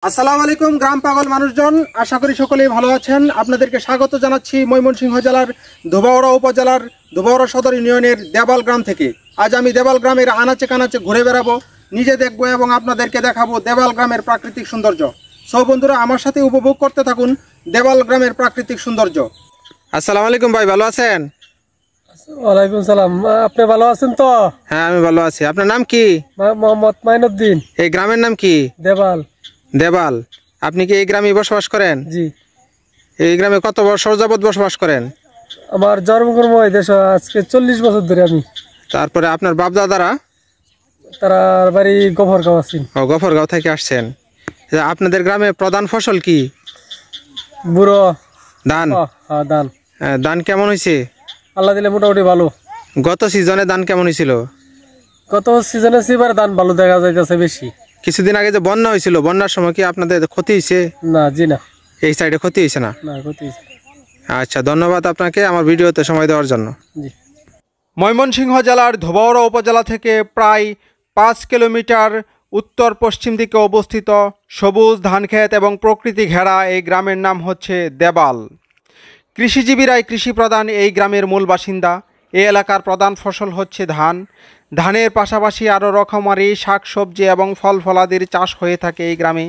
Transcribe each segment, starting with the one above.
আসসালামু আলাইকুম গ্রাম পাগল মানুষজন, আশা করি সকলেই ভালো আছেন। আপনাদেরকে স্বাগত জানাচ্ছি ময়মনসিংহ জেলার ধোবাউড়া উপজেলার ধোবাউড়া সদর ইউনিয়নের দেবাল গ্রাম থেকে। আজ আমি দেবাল গ্রামের আনাচে কানাচে ঘুরে বেড়াবো, নিজে দেখবো এবং আপনাদেরকে দেখাবো দেবাল গ্রামের প্রাকৃতিক সৌন্দর্য। সব বন্ধুরা আমার সাথে উপভোগ করতে থাকুন দেবাল গ্রামের প্রাকৃতিক সৌন্দর্য। আসসালামু আলাইকুম ভাই, ভালো আছেন? ওয়ালাইকুম সালাম। আপনি ভালো আছেন তো? হ্যাঁ আমি ভালো আছি। আপনার নাম কি? মোহাম্মদ মাইনুদ্দিন। এই গ্রামের নাম কি? দেবাল। দেবাল। আপনি কি এই গ্রামে বসবাস করেন? জি। এই গ্রামে কত বছর যাবত বসবাস করেন? আমার জন্মকর্ম এই দেশ আজকে 40 বছর ধরে আমি। তারপরে আপনার বাপ দাদারা? তারা বাড়ি গফরগাঁও আছেন। ও, গফরগাঁও থেকে আসছেন। আপনাদের গ্রামে প্রধান ফসল কি? বুড়ো ধান। হ্যাঁ ধান। ধান কেমন হয়েছে? আল্লাহ দিলে মোটামুটি ভালো। গত সিজনে ধান কেমন হয়েছিল? গত সিজনে এবার ধান ভালো দেখা যাইতেছে বেশি। কিছুদিন আগে যে বন্যা হয়েছিল, বন্যার সময় কি আপনাদের ক্ষতি হয়েছে? না জি না, এই সাইডে ক্ষতি হয়েছে না? না ক্ষতি হয়েছে। আচ্ছা, ধন্যবাদ আপনাকে আমার ভিডিওতে সময় দেওয়ার জন্য। জি। ময়মনসিংহ জেলার ধোবাউড়া উপজেলা থেকে প্রায় 5 কিলোমিটার উত্তর পশ্চিম দিকে অবস্থিত সবুজ ধানক্ষেত এবং প্রকৃতি ঘেরা এই গ্রামের নাম হচ্ছে দেবাল। কৃষিজীবীরাই কৃষিপ্রধান এই গ্রামের মূল বাসিন্দা। এই এলাকার প্রধান ফসল হচ্ছে ধান। ধানের পাশাপাশি আরও রকমারি শাকসবজি এবং ফল ফলাদির চাষ হয়ে থাকে এই গ্রামে।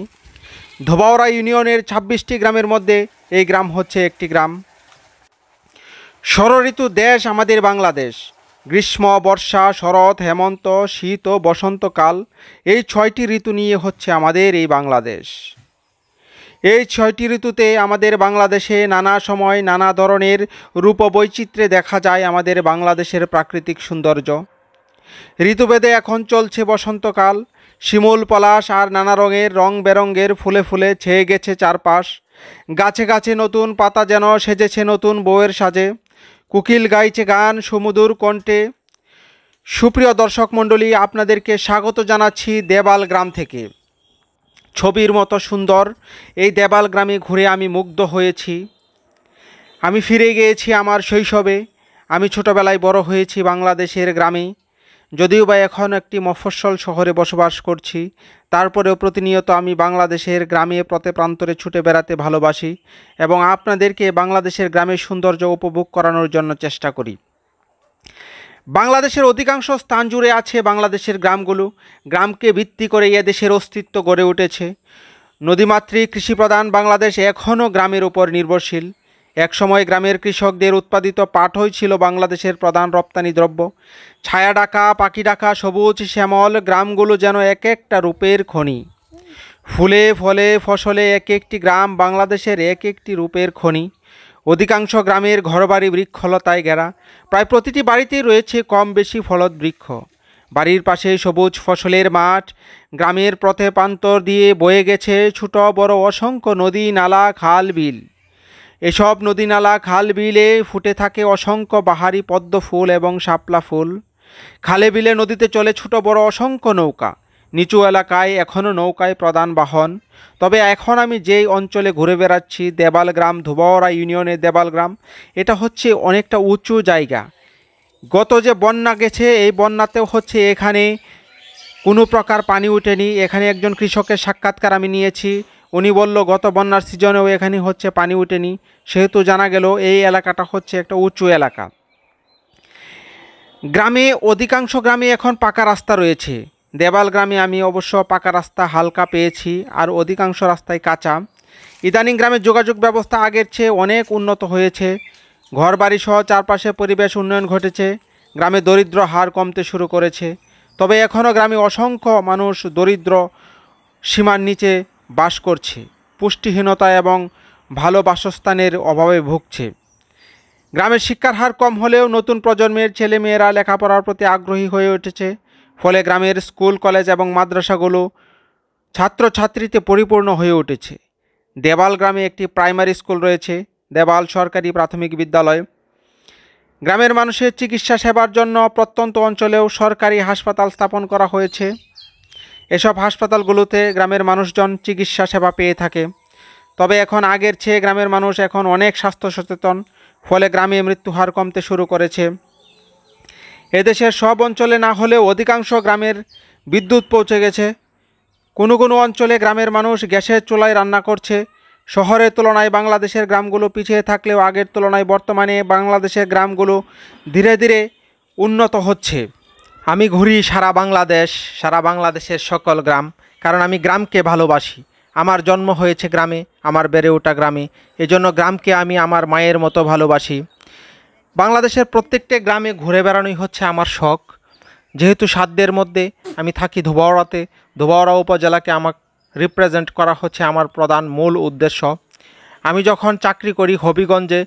ধোবাউড়া ইউনিয়নের 26টি গ্রামের মধ্যে এই গ্রাম হচ্ছে একটি গ্রাম। ষড়ঋতু দেশ আমাদের বাংলাদেশ। গ্রীষ্ম, বর্ষা, শরৎ, হেমন্ত, শীত ও বসন্তকাল, এই 6টি ঋতু নিয়ে হচ্ছে আমাদের এই বাংলাদেশ। এই 6টি ঋতুতে আমাদের বাংলাদেশে নানা সময় নানা ধরনের রূপবৈচিত্র্যে দেখা যায় আমাদের বাংলাদেশের প্রাকৃতিক সৌন্দর্য। ঋতুভেদে এখন চলছে বসন্তকাল। শিমুল, পলাশ আর নানা রং বেরঙের ফুলে ফুলে ছেয়ে গেছে চারপাশ। গাছে গাছে নতুন পাতা যেন সেজেছে নতুন বউয়ের সাজে। কোকিল গাইছে গান সুমধুর কণ্ঠে। সুপ্রিয় দর্শক মণ্ডলী, আপনাদেরকে স্বাগত জানাচ্ছি দেবাল গ্রাম থেকে। ছবির মতো সুন্দর এই দেবাল গ্রামে ঘুরে আমি মুগ্ধ হয়েছি। আমি ফিরে গিয়েছি আমার শৈশবে। আমি ছোটোবেলায় বড় হয়েছি বাংলাদেশের গ্রামে। যদিও বা এখন একটি মফস্বল শহরে বসবাস করছি, তারপরেও প্রতিনিয়ত আমি বাংলাদেশের গ্রামে পথে প্রান্তরে ছুটে বেড়াতে ভালোবাসি এবং আপনাদেরকে বাংলাদেশের গ্রামের সৌন্দর্য উপভোগ করানোর জন্য চেষ্টা করি। বাংলাদেশের অধিকাংশ স্থান জুড়ে আছে বাংলাদেশের গ্রামগুলো। গ্রামকে ভিত্তি করে এদেশের অস্তিত্ব গড়ে উঠেছে। নদীমাতৃক কৃষিপ্রধান বাংলাদেশ এখনও গ্রামের উপর নির্ভরশীল। একসময় গ্রামের কৃষকদের উৎপাদিত পাটই ছিল বাংলাদেশের প্রধান রপ্তানি দ্রব্য। ছায়া ডাকা, পাখি ডাকা, সবুজ শ্যামল গ্রামগুলো যেন এক একটা রূপের খনি। ফুলে ফলে ফসলে এক একটি গ্রাম বাংলাদেশের এক একটি রূপের খনি। অধিকাংশ গ্রামের ঘরবাড়ি বৃক্ষলতায় ঘেরা। প্রায় প্রতিটি বাড়িতেই রয়েছে কম বেশি ফলদ বৃক্ষ। বাড়ির পাশে সবুজ ফসলের মাঠ। গ্রামের পথে প্রান্তর দিয়ে বয়ে গেছে ছোট বড় অসংখ্য নদী, নালা, খাল, বিল। এসব নদী, নালা, খাল, বিলে ফুটে থাকে অসংখ্য বাহারি পদ্ম ফুল এবং শাপলা ফুল। খালে বিলে নদীতে চলে ছোট বড় অসংখ্য নৌকা। নিচু এলাকায় এখনও নৌকায় প্রধান বাহন। তবে এখন আমি যেই অঞ্চলে ঘুরে বেড়াচ্ছি, দেবাল গ্রাম, ধোবাউড়া ইউনিয়নের দেবাল গ্রাম, এটা হচ্ছে অনেকটা উঁচু জায়গা। গত যে বন্যা গেছে, এই বন্যাতেও হচ্ছে এখানে কোনো প্রকার পানি ওঠেনি। এখানে একজন কৃষকের সাক্ষাৎকার আমি নিয়েছি। উনি বলল গত বন্যার সিজনেও এখানে হচ্ছে পানি ওঠেনি। সেহেতু জানা গেল এই এলাকাটা হচ্ছে একটা উঁচু এলাকা। গ্রামে অধিকাংশ গ্রামে এখন পাকা রাস্তা রয়েছে। দেবাল গ্রামে আমি অবশ্য পাকা রাস্তা হালকা পেয়েছি, আর অধিকাংশ রাস্তায় কাঁচা। ইদানিং গ্রামের যোগাযোগ ব্যবস্থা আগের চেয়ে অনেক উন্নত হয়েছে। ঘরবাড়ি সহ চারপাশে পরিবেশ উন্নয়ন ঘটেছে। গ্রামে দরিদ্র হার কমতে শুরু করেছে। তবে এখনও গ্রামে অসংখ্য মানুষ দরিদ্র সীমার নিচে বাস করছে। পুষ্টিহীনতা এবং ভালো বাসস্থানের অভাবে ভুগছে। গ্রামের শিক্ষার হার কম হলেও নতুন প্রজন্মের ছেলেমেয়েরা লেখাপড়ার প্রতি আগ্রহী হয়ে উঠেছে। ফলে গ্রামের স্কুল, কলেজ এবং মাদ্রাসাগুলো ছাত্রছাত্রীতে পরিপূর্ণ হয়ে উঠেছে। দেবাল গ্রামে একটি প্রাইমারি স্কুল রয়েছে, দেবাল সরকারি প্রাথমিক বিদ্যালয়। গ্রামের মানুষের চিকিৎসা সেবার জন্য প্রত্যন্ত অঞ্চলেও সরকারি হাসপাতাল স্থাপন করা হয়েছে। এসব হাসপাতালগুলোতে গ্রামের মানুষজন চিকিৎসা সেবা পেয়ে থাকে। তবে এখন আগের চেয়ে গ্রামের মানুষ এখন অনেক স্বাস্থ্য সচেতন। ফলে গ্রামে মৃত্যুহার কমতে শুরু করেছে। এদেশের সব অঞ্চলে না হলেও অধিকাংশ গ্রামের বিদ্যুৎ পৌঁছে গেছে। কোনো কোনো অঞ্চলে গ্রামের মানুষ গ্যাসের চুলায় রান্না করছে। শহরের তুলনায় বাংলাদেশের গ্রামগুলো পিছিয়ে থাকলেও আগের তুলনায় বর্তমানে বাংলাদেশের গ্রামগুলো ধীরে ধীরে উন্নত হচ্ছে। আমি ঘুরি সারা বাংলাদেশের সকল গ্রাম, কারণ আমি গ্রামকে ভালোবাসি। আমার জন্ম হয়েছে গ্রামে, আমার বেড়ে ওঠা গ্রামে, এজন্য গ্রামকে আমি আমার মায়ের মতো ভালোবাসি। বাংলাদেশের প্রত্যেকটা গ্রামে ঘুরে বেড়ানোই হচ্ছে আমার শখ। যেহেতু সাধ্যের মধ্যে আমি থাকি ধোবাউড়াতে, ধোবাউড়া উপজেলাকে আমার রিপ্রেজেন্ট করা হচ্ছে আমার প্রধান মূল উদ্দেশ্য। আমি যখন চাকরি করি হবিগঞ্জে,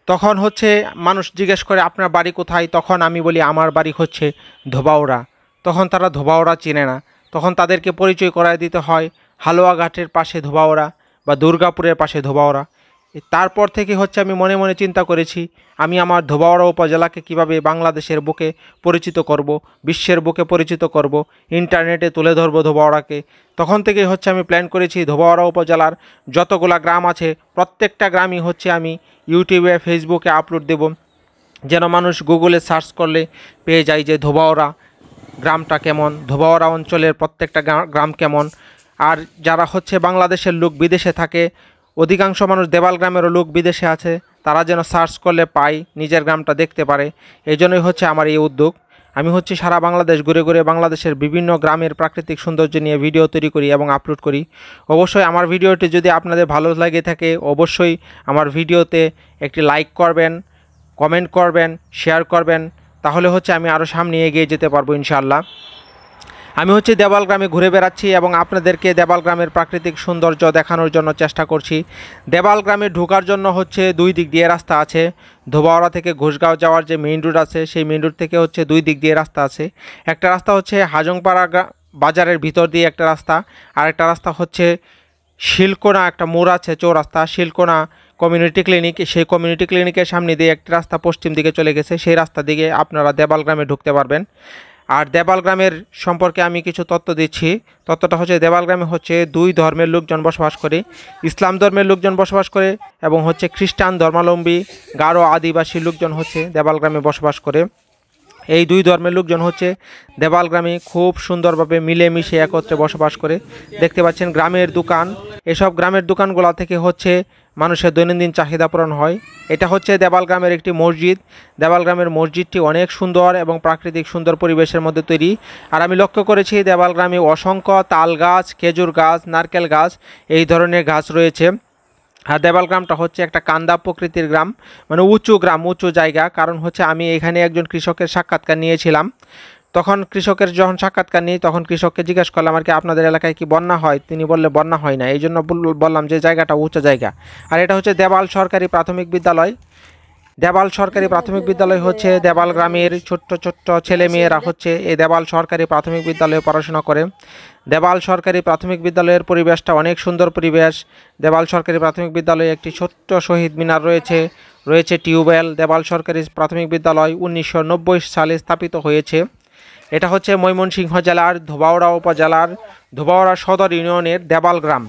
তখন হচ্ছে মানুষ জিজ্ঞেস করে আপনার বাড়ি কোথায়, তখন আমি বলি আমার বাড়ি হচ্ছে ধোবাউড়া। তখন তারা ধোবাউড়া চিনে না, তখন তাদেরকে পরিচয় করায় দিতে হয় হালুয়াঘাটের পাশে ধোবাউড়া বা দুর্গাপুরের পাশে ধোবাউড়া। তারপর থেকে হচ্ছে আমি মনে মনে চিন্তা করেছি আমি আমার ধোবাউড়া উপজেলাকে কিভাবে বাংলাদেশের বুকে পরিচিত করব, বিশ্বের বুকে পরিচিত করব, ইন্টারনেটে তুলে ধরবো ধোবাউড়াকে। তখন থেকে হচ্ছে আমি প্ল্যান করেছি ধোবাউড়া উপজেলার যতগুলা গ্রাম আছে প্রত্যেকটা গ্রামই হচ্ছে আমি ইউটিউবে ফেসবুকে আপলোড দেব, যেন মানুষ গুগলে সার্চ করলে পেয়ে যায় যে ধোবাউড়া গ্রামটা কেমন, ধোবাউড়া অঞ্চলের প্রত্যেকটা গ্রাম কেমন। আর যারা হচ্ছে বাংলাদেশের লোক বিদেশে থাকে, অধিকাংশ মানুষ দেবাল গ্রামেরও লোক বিদেশে আছে, তারা যেন সার্চ করলে পায়, নিজের গ্রামটা দেখতে পারে। এই জন্যই হচ্ছে আমার এই উদ্যোগ। আমি হচ্ছে সারা বাংলাদেশ ঘুরে ঘুরে বাংলাদেশের বিভিন্ন গ্রামের প্রাকৃতিক সৌন্দর্য নিয়ে ভিডিও তৈরি করি এবং আপলোড করি। অবশ্যই আমার ভিডিওটি যদি আপনাদের ভালো লাগে থাকে, অবশ্যই আমার ভিডিওতে একটি লাইক করবেন, কমেন্ট করবেন, শেয়ার করবেন, তাহলে হচ্ছে আমি আরও সামনে এগিয়ে যেতে পারবো ইনশাআল্লাহ। আমি হচ্ছে দেবাল গ্রামে ঘুরে বেড়াচ্ছি এবং আপনাদেরকে দেবাল গ্রামের প্রাকৃতিক সৌন্দর্য দেখানোর জন্য চেষ্টা করছি। দেবাল গ্রামে ঢোকার জন্য হচ্ছে দুই দিক দিয়ে রাস্তা আছে। ধোবাউড়া থেকে ঘোষগাঁও যাওয়ার যে মেইন রোড আছে, সেই মেইন রোড থেকে হচ্ছে দুই দিক দিয়ে রাস্তা আছে। একটা রাস্তা হচ্ছে হাজংপাড়া বাজারের ভিতর দিয়ে একটা রাস্তা, আর একটা রাস্তা হচ্ছে শিলকোনা, একটা মোড় আছে চৌরাস্তা, শিলকোনা কমিউনিটি ক্লিনিক, সেই কমিউনিটি ক্লিনিকের সামনে দিয়ে একটা রাস্তা পশ্চিম দিকে চলে গেছে, সেই রাস্তা দিকে আপনারা দেবাল গ্রামে ঢুকতে পারবেন। আর দেবাল গ্রামের সম্পর্কে আমি কিছু তথ্য দিচ্ছি। তথ্যটা হচ্ছে দেবাল গ্রামে হচ্ছে দুই ধর্মের লোকজন বসবাস করে, ইসলাম ধর্মের লোকজন বসবাস করে এবং হচ্ছে খ্রিস্টান ধর্মাবলম্বী গারো আদিবাসী লোকজন হচ্ছে দেবাল গ্রামে বসবাস করে। এই দুই ধর্মের লোকজন হচ্ছে দেবাল গ্রামে খুব সুন্দরভাবে মিলেমিশে একত্রে বসবাস করে। দেখতে পাচ্ছেন গ্রামের দোকান, এসব গ্রামের দোকানগুলো থেকে হচ্ছে মানুষের দৈনন্দিন চাহিদা পূরণ হয়। এটা হচ্ছে দেবাল গ্রামের একটি মসজিদ। দেবাল গ্রামের মসজিদটি অনেক সুন্দর এবং প্রাকৃতিক সুন্দর পরিবেশের মধ্যে তৈরি। আর আমি লক্ষ্য করেছি দেবাল গ্রামে অসংখ্য তাল গাছ, খেজুর গাছ, নারকেল গাছ, এই ধরনের গাছ রয়েছে। আর দেবাল গ্রামটা হচ্ছে একটা কান্দা প্রকৃতির গ্রাম, মানে উঁচু গ্রাম, উঁচু জায়গা। কারণ হচ্ছে আমি এখানে একজন কৃষকের সাক্ষাৎকার নিয়েছিলাম। তখন কৃষকের যখন সাক্ষাৎকার নিই, তখন কৃষককে জিজ্ঞেস করলাম আর কি আপনাদের এলাকায় কি বন্যা হয়। তিনি বললে বন্যা হয় না। এই জন্য বললাম যে জায়গাটা উঁচু জায়গা। আর এটা হচ্ছে দেবাল সরকারি প্রাথমিক বিদ্যালয়। দেবাল সরকারি প্রাথমিক বিদ্যালয় হচ্ছে দেবাল গ্রামের ছোট্ট ছোট্ট ছেলে মেয়েরা হচ্ছে এই দেবাল সরকারি প্রাথমিক বিদ্যালয়ে পড়াশোনা করে। দেবাল সরকারি প্রাথমিক বিদ্যালয়ের পরিবেশটা অনেক সুন্দর পরিবেশ। দেবাল সরকারি প্রাথমিক বিদ্যালয়ে একটি ছোট্ট শহীদ মিনার রয়েছে, রয়েছে টিউবওয়েল। দেবাল সরকারি প্রাথমিক বিদ্যালয় 1990 সালে স্থাপিত হয়েছে। এটা হচ্ছে ময়মনসিংহ জেলার ধোবাউড়া উপজেলার ধোবাউড়া সদর ইউনিয়নের দেবাল গ্রাম।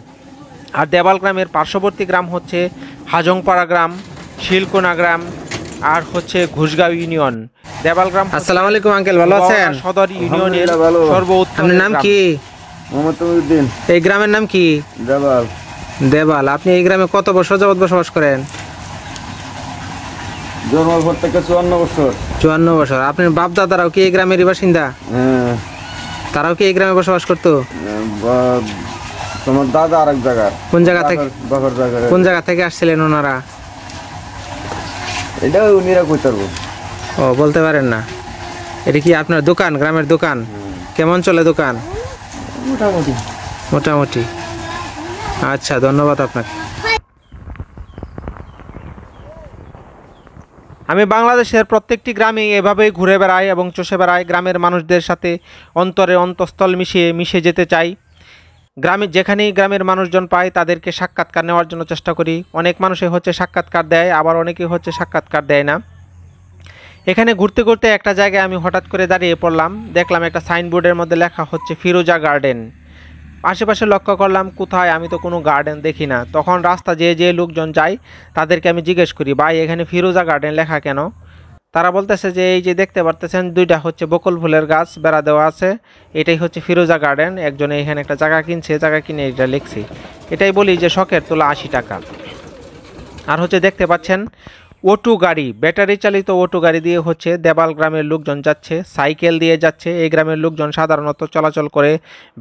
আর দেবাল গ্রামের পার্শ্ববর্তী গ্রাম হচ্ছে হাজংপাড়া গ্রাম, শিলকোনা গ্রাম আর হচ্ছে ঘোষগাঁও ইউনিয়ন। দেবাল গ্রাম। আসসালামু আলাইকুম আঙ্কেল, ভালো আছেন? সদর ইউনিয়নের সর্বোত্তর। আপনার নাম কি? মোহাম্মদ তমিউদ্দিন। এই গ্রামের নাম কি? দেবাল। দেবাল। আপনি এই গ্রামে কত বছর যাবত বসবাস করেন? জন্মের পর থেকে 54 বছর। 54 বছর। আপনার বাপ দাদারাও কি এই গ্রামেরই বাসিন্দা? হ্যাঁ। তারাও কি এই গ্রামে বসবাস করতো? তোমার দাদা আরেক জায়গার। কোন জায়গা থেকে? বাবার জায়গার। কোন জায়গা থেকে আসছিলেন ওনারা? এটা উনিরা কইতে পারবো। ও, বলতে পারেন না। এটা কি আপনার দোকান, গ্রামের দোকান? কেমন চলে দোকান? মোটামুটি। মোটামুটি। আচ্ছা, ধন্যবাদ আপনাকে। আমি বাংলাদেশের প্রত্যেকটি গ্রামে এভাবেই ঘুরে বেড়াই এবং চষে বেড়াই। গ্রামের মানুষদের সাথে অন্তরে অন্তঃস্থল মিশে যেতে চাই। গ্রামে যেখানেই গ্রামের মানুষজন পাই তাদেরকে সাক্ষাৎকার নেওয়ার জন্য চেষ্টা করি। অনেক মানুষই হচ্ছে সাক্ষাৎকার দেয়, আবার অনেকেই হচ্ছে সাক্ষাৎকার দেয় না। এখানে ঘুরতে ঘুরতে একটা জায়গায় আমি হঠাৎ করে দাঁড়িয়ে পড়লাম। দেখলাম একটা সাইনবোর্ডের মধ্যে লেখা হচ্ছে ফিরোজা গার্ডেন। আশেপাশে লক্ষ্য করলাম কোথায়, আমি তো কোনো গার্ডেন দেখি না। তখন রাস্তা যে লোকজন যায় তাদেরকে আমি জিজ্ঞেস করি, ভাই এখানে ফিরোজা গার্ডেন লেখা কেন? তারা বলতেছে যে এই যে দেখতে পারতেছেন দুইটা হচ্ছে বকুল ফুলের গাছ বেড়া দেওয়া আছে, এটাই হচ্ছে ফিরোজা গার্ডেন। একজনে এখানে একটা জায়গা কিনছে, জায়গা কিনে এটা লিখছি। এটাই বলি যে শখের তোলা 80 টাকা। আর হচ্ছে দেখতে পাচ্ছেন অটো গাড়ি, ব্যাটারি চালিত অটো গাড়ি দিয়ে হচ্ছে দেবাল গ্রামের লোকজন যাচ্ছে, সাইকেল দিয়ে যাচ্ছে। এই গ্রামের লোকজন সাধারণত চলাচল করে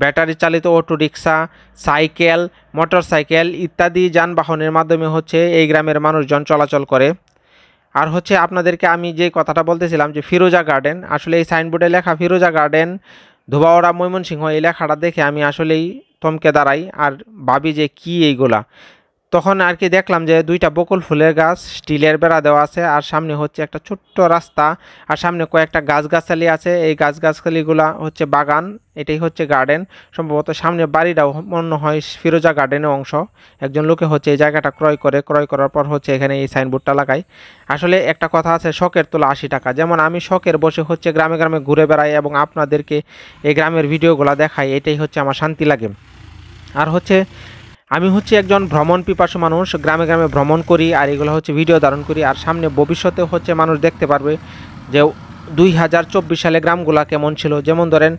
ব্যাটারি চালিত auto rickshaw, cycle, motor cycle ইত্যাদি যানবাহনের মাধ্যমে হচ্ছে এই গ্রামের মানুষজন চলাচল করে। আর হচ্ছে আপনাদেরকে আমি যে কথাটা বলতেছিলাম যে ফিরোজা গার্ডেন, আসলে এই সাইনবোর্ডে লেখা ফিরোজা গার্ডেন ধোবাওড়া ময়মনসিংহ, এই লেখাটা দেখে আমি আসলেই থমকে দাঁড়াই আর ভাবি যে কি এইগুলা। তখন আর কি দেখলাম যে দুইটা বকুল ফুলের গাছ, স্টিলের বেড়া দেওয়া আছে, আর সামনে হচ্ছে একটা ছোট্ট রাস্তা, আর সামনে কয়েকটা গাছগাছালি আছে। এই গাছগাছালিগুলা হচ্ছে বাগান, এটাই হচ্ছে গার্ডেন। সম্ভবত সামনে বাড়িটাও মনে হয় ফিরোজা গার্ডেনের অংশ। একজন লোকে হচ্ছে এই জায়গাটা ক্রয় করার পর হচ্ছে এখানে এই সাইনবোর্ডটা লাগায়। আসলে একটা কথা আছে, শখের তোলা 80 টাকা। যেমন আমি শখের বসে হচ্ছে গ্রামে গ্রামে ঘুরে বেড়াই এবং আপনাদেরকে এই গ্রামের ভিডিওগুলো দেখাই, এটাই হচ্ছে আমার শান্তি লাগে। আর হচ্ছে আমি হচ্ছে একজন ভ্রমণ পিপাসু মানুষ, গ্রামে গ্রামে ভ্রমণ করি আর এগুলো হচ্ছে ভিডিও ধারণ করি। আর সামনে ভবিষ্যতে হচ্ছে মানুষ দেখতে পারবে যে 2024 সালে গ্রামগুলা কেমন ছিল। যেমন ধরেন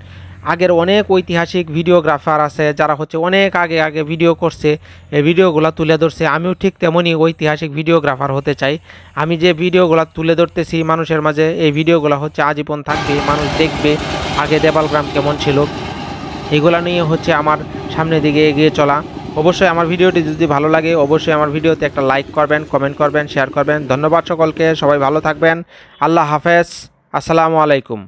আগের অনেক ঐতিহাসিক ভিডিওগ্রাফার আছে যারা হচ্ছে অনেক আগে ভিডিও করছে, এই ভিডিওগুলো তুলে ধরছে। আমিও ঠিক তেমনই ঐতিহাসিক ভিডিওগ্রাফার হতে চাই। আমি যে ভিডিওগুলো তুলে ধরতেছি মানুষের মাঝে, এই ভিডিওগুলো হচ্ছে আজীবন থাকবে, মানুষ দেখবে আগে দেবাল গ্রাম কেমন ছিল। এগুলো নিয়ে হচ্ছে আমার সামনের দিকে এগিয়ে চলা। অবশ্যই আমার ভিডিওটি যদি ভালো লাগে অবশ্যই আমার ভিডিওতে একটা লাইক করবেন, কমেন্ট করবেন, শেয়ার করবেন। ধন্যবাদ সকলকে, সবাই ভালো থাকবেন। আল্লাহ হাফেজ, আসসালামু আলাইকুম।